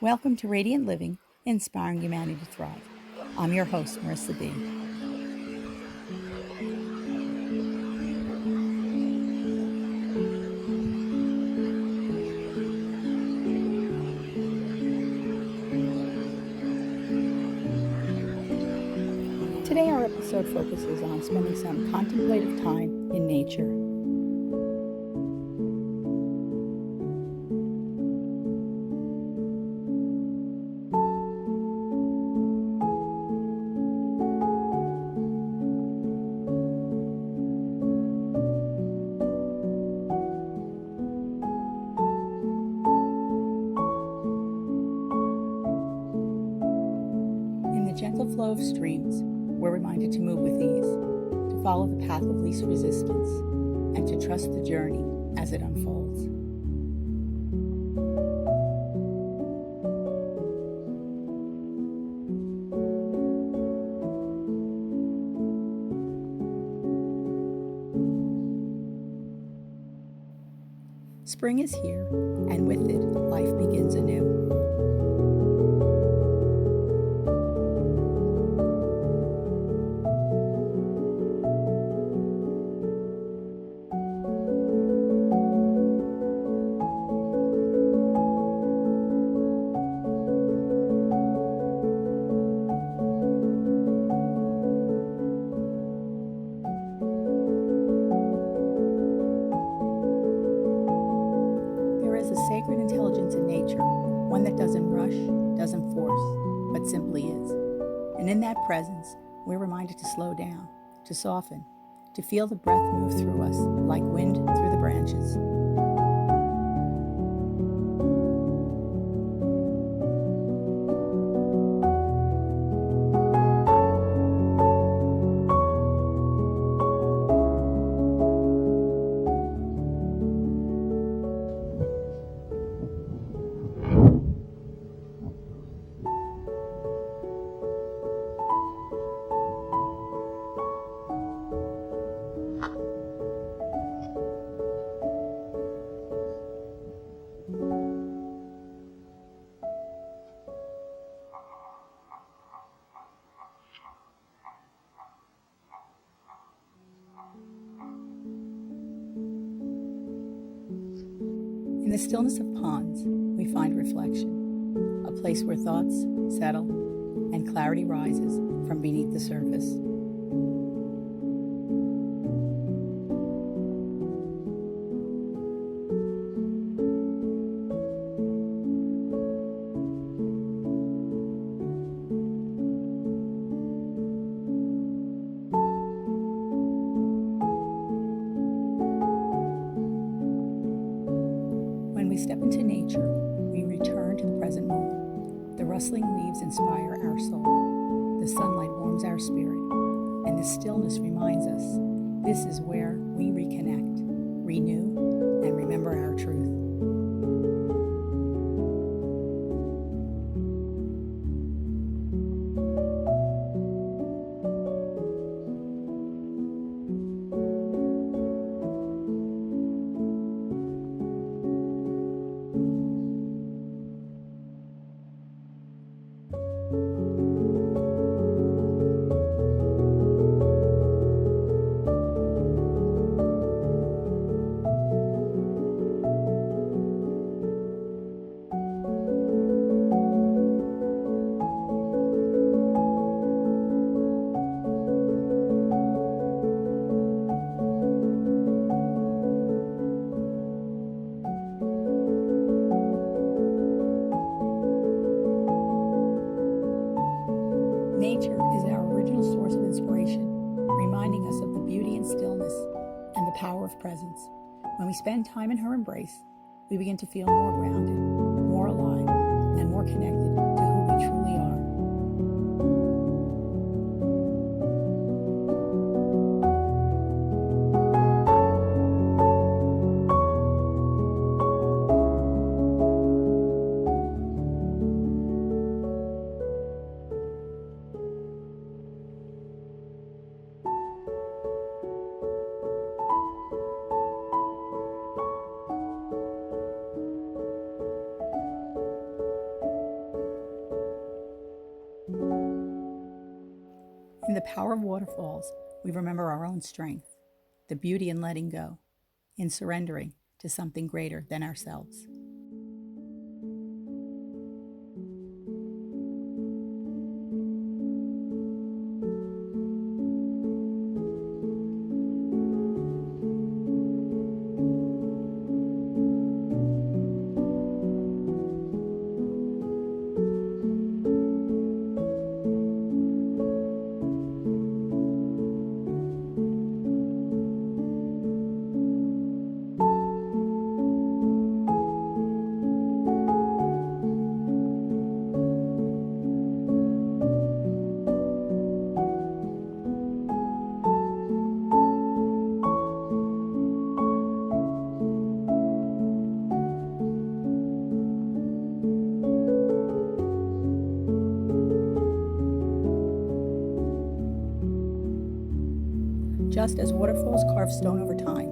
Welcome to Radiant Living, Inspiring Humanity to Thrive. I'm your host, Marisa B. Today our episode focuses on spending some contemplative time in nature. In the gentle flow of streams, we're reminded to move with ease, to follow the path of least resistance, and to trust the journey as it unfolds. Spring is here, and with it, life begins anew. There is a sacred intelligence in nature, one that doesn't rush, doesn't force, but simply is. And in that presence, we're reminded to slow down, to soften, to feel the breath move through us like wind through the branches. In the stillness of ponds, we find reflection, a place where thoughts settle and clarity rises from beneath the surface. When we step into nature, we return to the present moment. The rustling leaves inspire our soul. The sunlight warms our spirit. And the stillness reminds us this is where we reconnect, renew, and remember our truth. Nature is our original source of inspiration, reminding us of the beauty and stillness and the power of presence. When we spend time in her embrace, we begin to feel more grounded, more alive, and more connected to who we truly are. In the power of waterfalls, we remember our own strength, the beauty in letting go, in surrendering to something greater than ourselves. Just as waterfalls carve stone over time,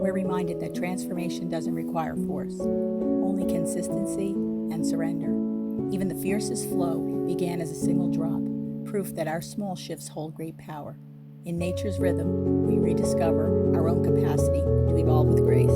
we're reminded that transformation doesn't require force, only consistency and surrender. Even the fiercest flow began as a single drop, proof that our small shifts hold great power. In nature's rhythm, we rediscover our own capacity to evolve with grace.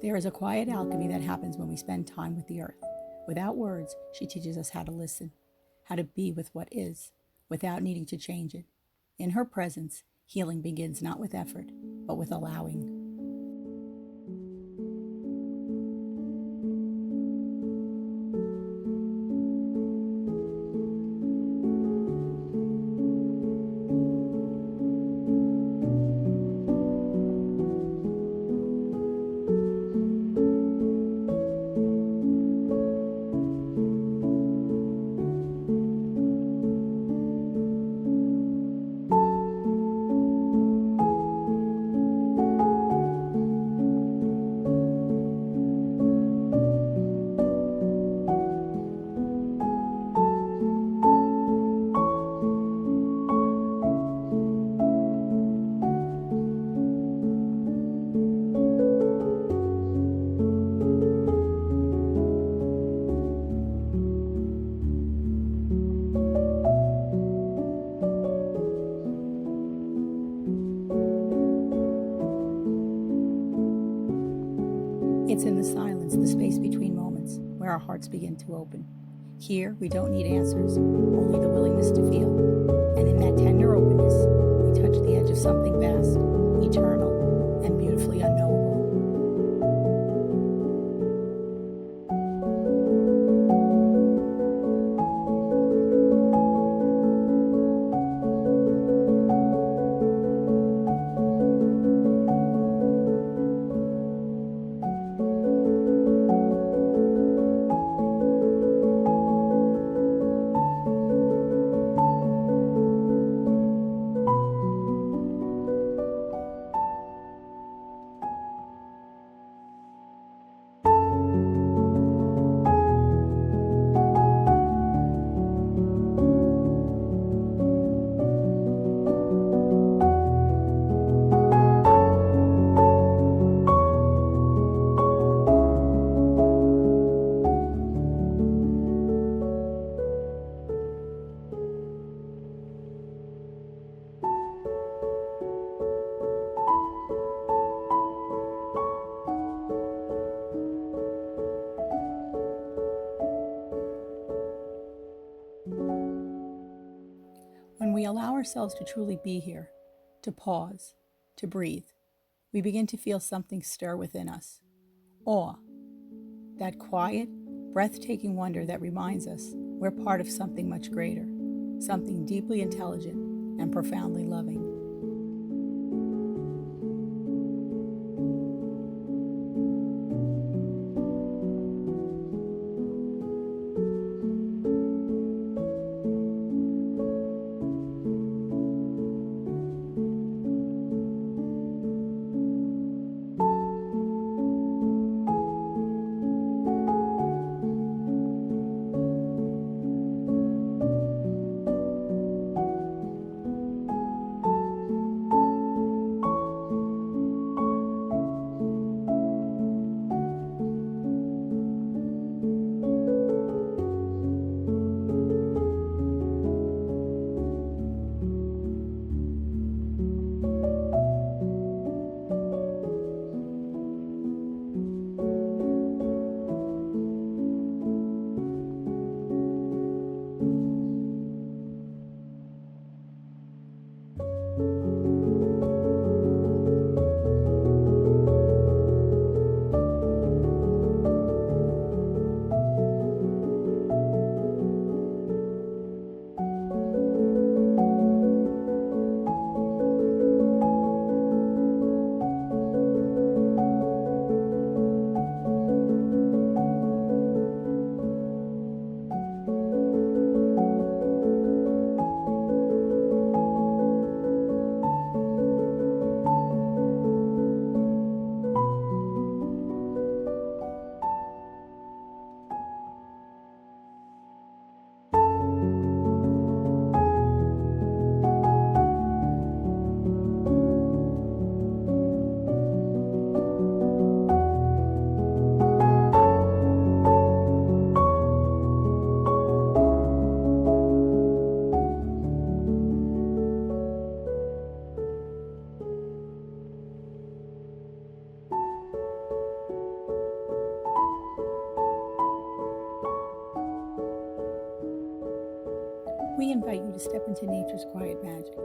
There is a quiet alchemy that happens when we spend time with the earth. Without words, she teaches us how to listen, how to be with what is, without needing to change it. In her presence, healing begins not with effort, but with allowing. It's in the silence, the space between moments, where our hearts begin to open. Here, we don't need answers, only the willingness to feel. And in that tender openness, we touch the edge of something vast, eternal, and beautifully unknowable. allow ourselves to truly be here, to pause, to breathe, we begin to feel something stir within us. Awe, that quiet, breathtaking wonder that reminds us we're part of something much greater, something deeply intelligent and profoundly loving. We invite you to step into nature's quiet magic.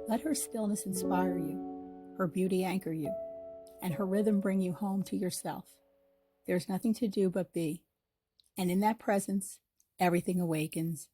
Let her stillness inspire you, her beauty anchor you, and her rhythm bring you home to yourself. There's nothing to do but be, and in that presence, everything awakens